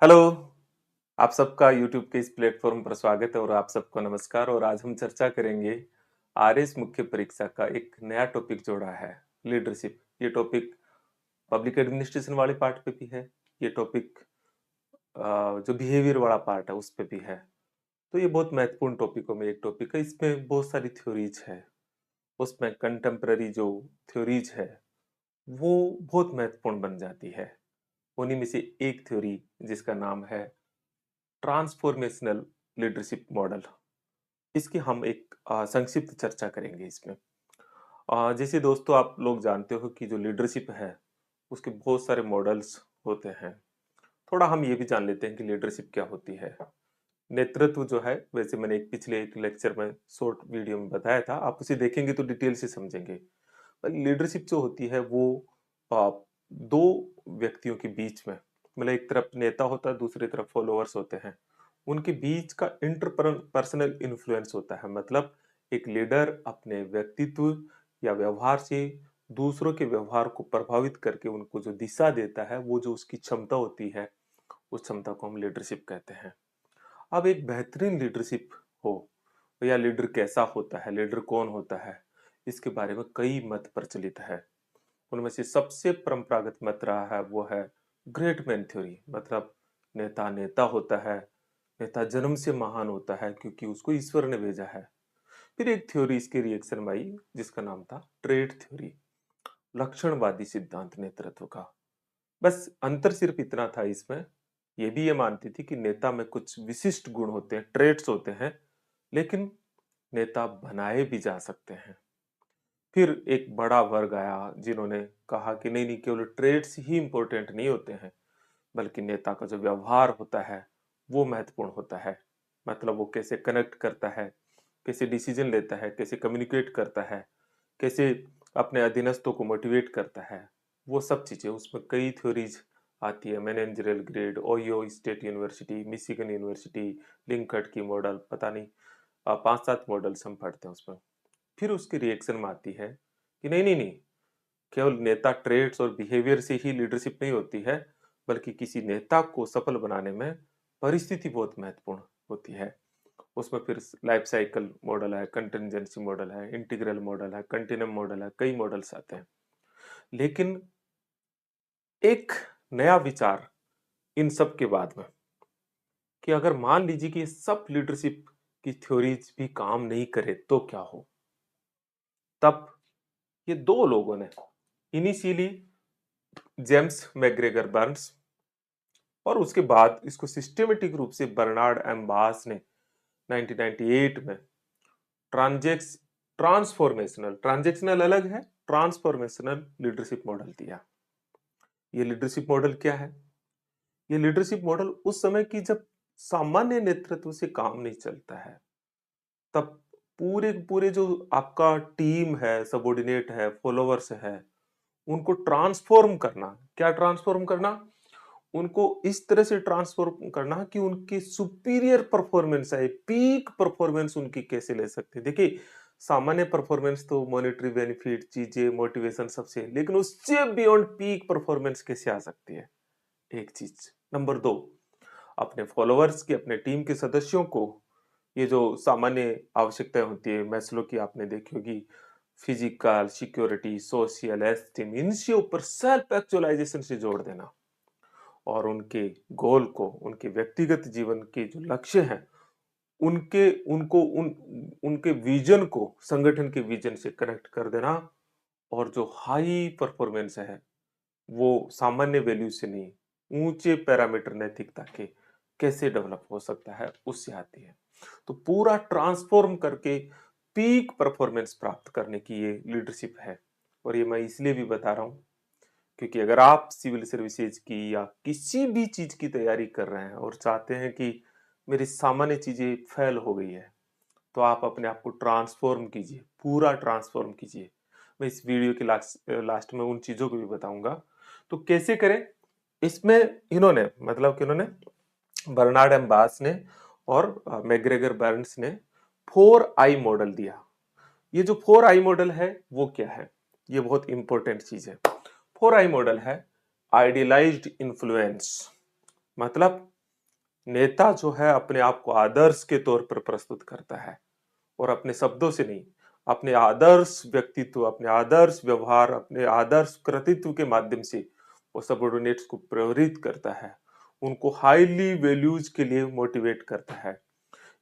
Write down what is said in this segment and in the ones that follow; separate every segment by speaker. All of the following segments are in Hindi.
Speaker 1: हेलो, आप सबका यूट्यूब के इस प्लेटफॉर्म पर स्वागत है और आप सबको नमस्कार। और आज हम चर्चा करेंगे आरएस मुख्य परीक्षा का एक नया टॉपिक जोड़ा है, लीडरशिप। ये टॉपिक पब्लिक एडमिनिस्ट्रेशन वाले पार्ट पे भी है। ये टॉपिक जो बिहेवियर वाला पार्ट है उस पे भी है। तो ये बहुत महत्वपूर्ण टॉपिकों में एक टॉपिक है। इसमें बहुत सारी थ्योरीज है। उसमें कंटेम्प्ररी जो थ्योरीज है वो बहुत महत्वपूर्ण बन जाती है। उन्हीं में से एक थ्योरी जिसका नाम है ट्रांसफॉर्मेशनल लीडरशिप मॉडल। इसकी हम एक संक्षिप्त चर्चा करेंगे इसमें। जैसे दोस्तों आप लोग जानते हो कि जो लीडरशिप है उसके बहुत सारे मॉडल्स होते हैं। थोड़ा हम ये भी जान लेते हैं कि लीडरशिप क्या होती है। नेतृत्व जो है, वैसे मैंने एक पिछले एक लेक्चर में शॉर्ट वीडियो में बताया था, आप उसे देखेंगे तो डिटेल से समझेंगे। लीडरशिप जो होती है वो आ, दो व्यक्तियों के बीच में, मतलब एक तरफ नेता होता है, दूसरी तरफ फॉलोअर्स होते हैं, उनके बीच का इंटरपर्सनल इन्फ्लुएंस होता है। मतलब एक लीडर अपने व्यक्तित्व या व्यवहार से दूसरों के व्यवहार को प्रभावित करके उनको जो दिशा देता है, वो जो उसकी क्षमता होती है, उस क्षमता को हम लीडरशिप कहते हैं। अब एक बेहतरीन लीडरशिप हो या लीडर कैसा होता है, लीडर कौन होता है, इसके बारे में कई मत प्रचलित है। उनमें से सबसे परंपरागत मत रहा है वो है ग्रेट मैन थ्योरी। मतलब नेता नेता होता है, नेता जन्म से महान होता है क्योंकि उसको ईश्वर ने भेजा है। फिर एक थ्योरी इसके रिएक्शन में आई जिसका नाम था ट्रेड थ्योरी, लक्षणवादी सिद्धांत नेतृत्व का। बस अंतर सिर्फ इतना था इसमें, ये भी ये मानती थी कि नेता में कुछ विशिष्ट गुण होते हैं, ट्रेड्स होते हैं, लेकिन नेता बनाए भी जा सकते हैं। फिर एक बड़ा वर्ग आया जिन्होंने कहा कि नहीं नहीं, केवल ट्रेड्स ही इंपॉर्टेंट नहीं होते हैं, बल्कि नेता का जो व्यवहार होता है वो महत्वपूर्ण होता है। मतलब वो कैसे कनेक्ट करता है, कैसे डिसीजन लेता है, कैसे कम्युनिकेट करता है, कैसे अपने अधीनस्थों को मोटिवेट करता है, वो सब चीजें उसमें कई थ्योरीज आती है। Managerial grid, Ohio State University, Michigan University, Likert की मॉडल, पता नहीं 5-7 मॉडल्स हम पढ़ते हैं उसमें। फिर उसकी रिएक्शन में आती है कि नहीं नहीं नहीं, केवल नेता ट्रेड्स और बिहेवियर से ही लीडरशिप नहीं होती है, बल्कि किसी नेता को सफल बनाने में परिस्थिति बहुत महत्वपूर्ण होती है। उसमें फिर लाइफ साइकिल मॉडल है, कंटिजेंसी मॉडल है, इंटीग्रल मॉडल है, कंटिन्यूम मॉडल है, कई मॉडल्स आते हैं। लेकिन एक नया विचार इन सब के बाद में, कि अगर मान लीजिए कि ये सब लीडरशिप की थ्योरीज भी काम नहीं करे तो क्या हो। तब ये दो लोगों ने इनिशियली, जेम्स मैग्रेगर बर्न्स और उसके बाद इसको सिस्टेमेटिक रूप से बर्नार्ड एम बास ने 1998 में ट्रांजेक्स ट्रांसफॉर्मेशनल, ट्रांजेक्शनल अलग है, ट्रांसफॉर्मेशनल लीडरशिप मॉडल दिया। ये लीडरशिप मॉडल क्या है? ये लीडरशिप मॉडल उस समय की जब सामान्य नेतृत्व से काम नहीं चलता है, तब पूरे पूरे जो आपका टीम है, सबॉर्डिनेट है, फॉलोवर्स है, उनको ट्रांसफॉर्म करना। क्या ट्रांसफॉर्म करना? उनको इस तरह से ट्रांसफॉर्म करना कि उनकी सुपीरियर परफॉर्मेंस है, पीक परफॉर्मेंस उनकी कैसे ले सकते हैं। देखिए, सामान्य परफॉर्मेंस तो मॉनेटरी बेनिफिट, चीजें, मोटिवेशन सबसे है, लेकिन उससे बियॉन्ड पीक परफॉर्मेंस कैसे आ सकती है? एक चीज। नंबर दो, अपने फॉलोअर्स की, अपने टीम के सदस्यों को ये जो सामान्य आवश्यकताएं होती है, मैस्लो की आपने देखी होगी, फिजिकल, सिक्योरिटी, सोशल, एस्टीम, इनसे ऊपर सेल्फ एक्चुअलाइजेशन से जोड़ देना। और उनके गोल को, उनके व्यक्तिगत जीवन के जो लक्ष्य हैं, उनके उनको उन उनके विजन को संगठन के विजन से कनेक्ट कर देना। और जो हाई परफॉर्मेंस है वो सामान्य वैल्यू से नहीं, ऊंचे पैरामीटर नैतिकता के कैसे डेवलप हो सकता है उससे आती है। तो पूरा ट्रांसफॉर्म करके पीक परफॉर्मेंस प्राप्त करने की ये लीडरशिप है। और ये मैं इसलिए भी बता रहा हूँ क्योंकि अगर आप सिविल सर्विसेज की या किसी भी चीज की तैयारी कर रहे हैं और चाहते हैं कि मेरी सामान्य चीजें फेल हो गई है, तो आप अपने आप को ट्रांसफॉर्म कीजिए, पूरा ट्रांसफॉर्म कीजिए। मैं इस वीडियो के लास्ट में उन चीजों को भी बताऊंगा। तो कैसे करें इसमें, इन्होंने, मतलब कि इन्होंने, बर्नार्ड एम बास ने और मैग्रेगर बर्न्स ने 4I मॉडल दिया। ये जो 4I मॉडल है वो क्या है, ये बहुत इंपॉर्टेंट चीज है। 4I मॉडल है आइडियलाइज्ड इन्फ्लुएंस, मतलब नेता जो है अपने आप को आदर्श के तौर पर प्रस्तुत करता है, और अपने शब्दों से नहीं, अपने आदर्श व्यक्तित्व, अपने आदर्श व्यवहार, अपने आदर्श कृतित्व के माध्यम से वो सबॉर्डिनेट्स को प्रेरित करता है, उनको हाईली वैल्यूज के लिए मोटिवेट करता है।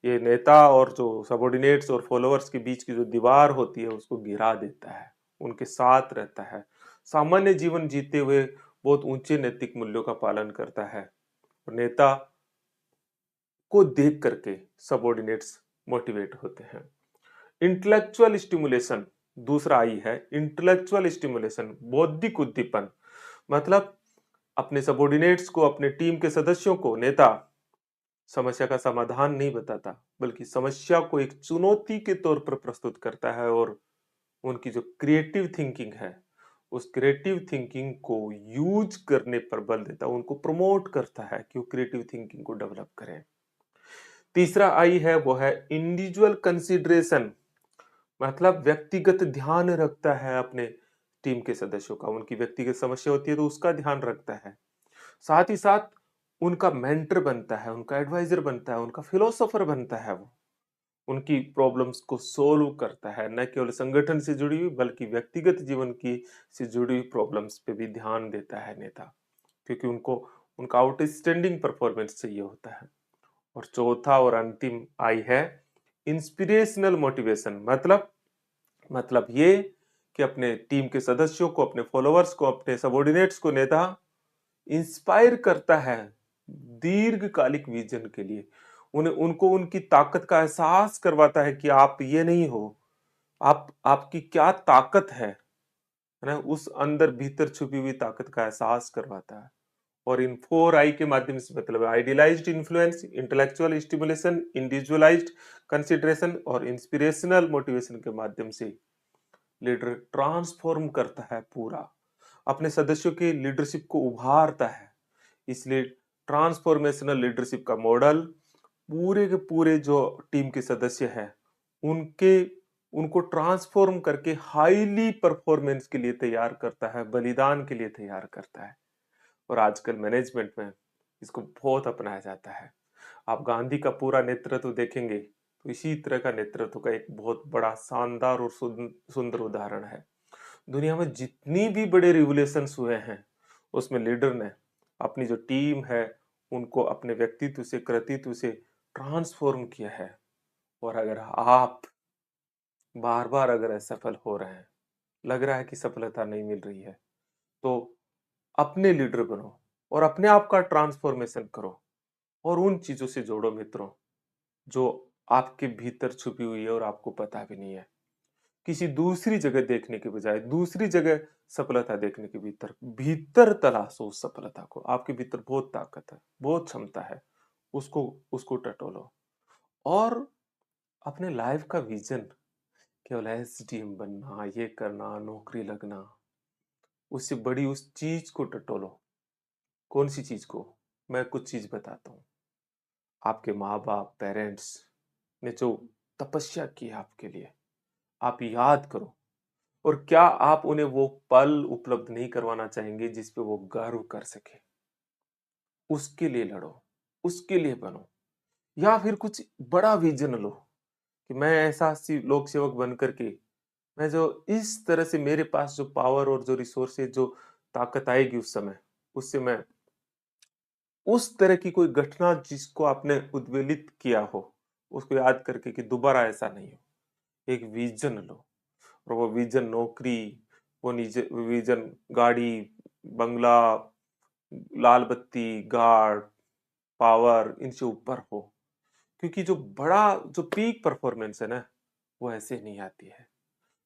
Speaker 1: ये नेता और जो सबॉर्डिनेट्स और फॉलोअर्स के बीच की जो दीवार होती है उसको गिरा देता है, उनके साथ रहता है, सामान्य जीवन जीते हुए बहुत ऊंचे नैतिक मूल्यों का पालन करता है। और नेता को देख करके सबॉर्डिनेट्स मोटिवेट होते हैं। इंटेलेक्चुअल स्टिमुलेशन दूसरा आई है, इंटेलेक्चुअल स्टिमुलेशन, बौद्धिक उद्दीपन। मतलब अपने सबॉर्डिनेट्स को, अपने टीम के सदस्यों को नेता समस्या का समाधान नहीं बताता, बल्कि समस्या को एक चुनौती के तौर पर प्रस्तुत करता है, और उनकी जो क्रिएटिव थिंकिंग है उस क्रिएटिव थिंकिंग को यूज करने पर बल देता है, उनको प्रमोट करता है कि वो क्रिएटिव थिंकिंग को डेवलप करें। तीसरा आई है वो है इंडिविजुअल कंसिडरेशन। मतलब व्यक्तिगत ध्यान रखता है अपने टीम के सदस्यों का, उनकी व्यक्तिगत समस्या होती है तो उसका ध्यान रखता है, साथ ही साथ उनका मेंटर बनता है, उनका एडवाइजर बनता है, उनका फिलोसोफर बनता है। वो उनकी प्रॉब्लम्स को सोल्व करता है, न केवल संगठन से जुड़ी हुई बल्कि व्यक्तिगत जीवन की से जुड़ी हुई प्रॉब्लम्स पे भी ध्यान देता है नेता, क्योंकि उनको उनका आउटस्टैंडिंग परफॉर्मेंस चाहिए होता है। और चौथा और अंतिम आई है इंस्पिरेशनल मोटिवेशन। मतलब ये कि अपने टीम के सदस्यों को, अपने फॉलोअर्स को, अपने सबॉर्डिनेट्स को नेता इंस्पायर करता है दीर्घकालिक विजन के लिए। उन्हें उनको उनकी ताकत का एहसास करवाता है कि आप ये नहीं हो, आप आपकी क्या ताकत है ना, उस अंदर भीतर छुपी हुई ताकत का एहसास करवाता है। और इन 4 आई के माध्यम से, मतलब idealised influence, intellectual stimulation, individualised consideration और इंस्पिरेशनल मोटिवेशन के माध्यम से लीडर ट्रांसफॉर्म करता है पूरा, अपने सदस्यों की लीडरशिप को उभारता है। इसलिए ट्रांसफॉर्मेशनल लीडरशिप का मॉडल पूरे के पूरे जो टीम के सदस्य हैं उनके उनको ट्रांसफॉर्म करके हाईली परफॉर्मेंस के लिए तैयार करता है, बलिदान के लिए तैयार करता है। और आजकल मैनेजमेंट में इसको बहुत अपनाया जाता है। आप गांधी का पूरा नेतृत्व देखेंगे तो इसी तरह का नेतृत्व का एक बहुत बड़ा शानदार और सुंदर उदाहरण है। दुनिया में जितनी भी बड़े रिवोल्यूशंस हुए हैं उसमें लीडर ने अपनी जो टीम है उनको अपने व्यक्तित्व से, कृतित्व से ट्रांसफॉर्म किया है। और अगर आप बार बार अगर असफल हो रहे हैं, लग रहा है कि सफलता नहीं मिल रही है, तो अपने लीडर बनो और अपने आप का ट्रांसफॉर्मेशन करो, और उन चीजों से जोड़ो मित्रों जो आपके भीतर छुपी हुई है और आपको पता भी नहीं है। किसी दूसरी जगह देखने के बजाय, दूसरी जगह सफलता देखने के भीतर भीतर तलाशो उस सफलता को। आपके भीतर बहुत ताकत है, बहुत क्षमता है, उसको उसको टटोलो। और अपने लाइफ का विजन केवल एसडीएम बनना, ये करना, नौकरी लगना, उससे बड़ी उस चीज को टटोलो। कौन सी चीज को? मैं कुछ चीज बताता हूँ। आपके माँ बाप, पेरेंट्स ने जो तपस्या की है आपके लिए, आप याद करो। और क्या आप उन्हें वो पल उपलब्ध नहीं करवाना चाहेंगे जिस पे वो गर्व कर सके? उसके लिए लड़ो, उसके लिए बनो। या फिर कुछ बड़ा विजन लो कि मैं ऐसा लोक सेवक बन करके, मैं जो इस तरह से मेरे पास जो पावर और जो रिसोर्सेज, जो ताकत आएगी उस समय, उससे मैं उस तरह की कोई घटना जिसको आपने उद्वेलित किया हो उसको याद करके कि दोबारा ऐसा नहीं हो। एक विजन लो, और वो विजन नौकरी, वो विजन गाड़ी, बंगला, लाल बत्ती, गार्ड, पावर, इनसे ऊपर हो। क्योंकि जो बड़ा, जो पीक परफॉर्मेंस है ना, वो ऐसे नहीं आती है।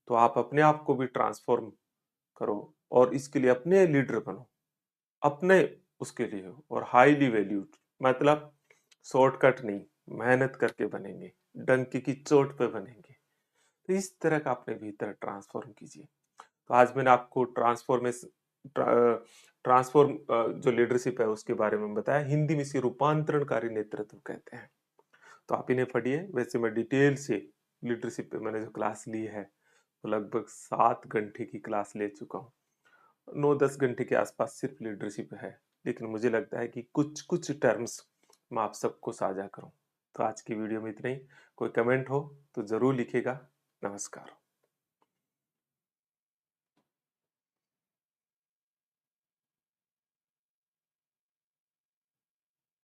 Speaker 1: तो आप अपने आप को भी ट्रांसफॉर्म करो और इसके लिए अपने लीडर बनो, अपने उसके लिए हो, और हाईली वैल्यूड। मतलब शॉर्टकट नहीं, मेहनत करके बनेंगे, डंकी की चोट पे बनेंगे। तो इस तरह का अपने भीतर ट्रांसफॉर्म कीजिए। तो आज मैंने आपको ट्रांसफॉर्म जो लीडरशिप है उसके बारे में बताया। हिंदी में इसे रूपांतरणकारी नेतृत्व कहते हैं। तो आप इन्हें पढ़िए। वैसे मैं डिटेल से लीडरशिप पे मैंने जो क्लास ली है वो लगभग 7 घंटे की क्लास ले चुका हूँ। 9-10 घंटे के आसपास सिर्फ लीडरशिप है, लेकिन मुझे लगता है कि कुछ कुछ टर्म्स मैं आप सबको साझा करूं। तो आज की वीडियो में इतना ही। कोई कमेंट हो तो जरूर लिखिएगा। नमस्कार।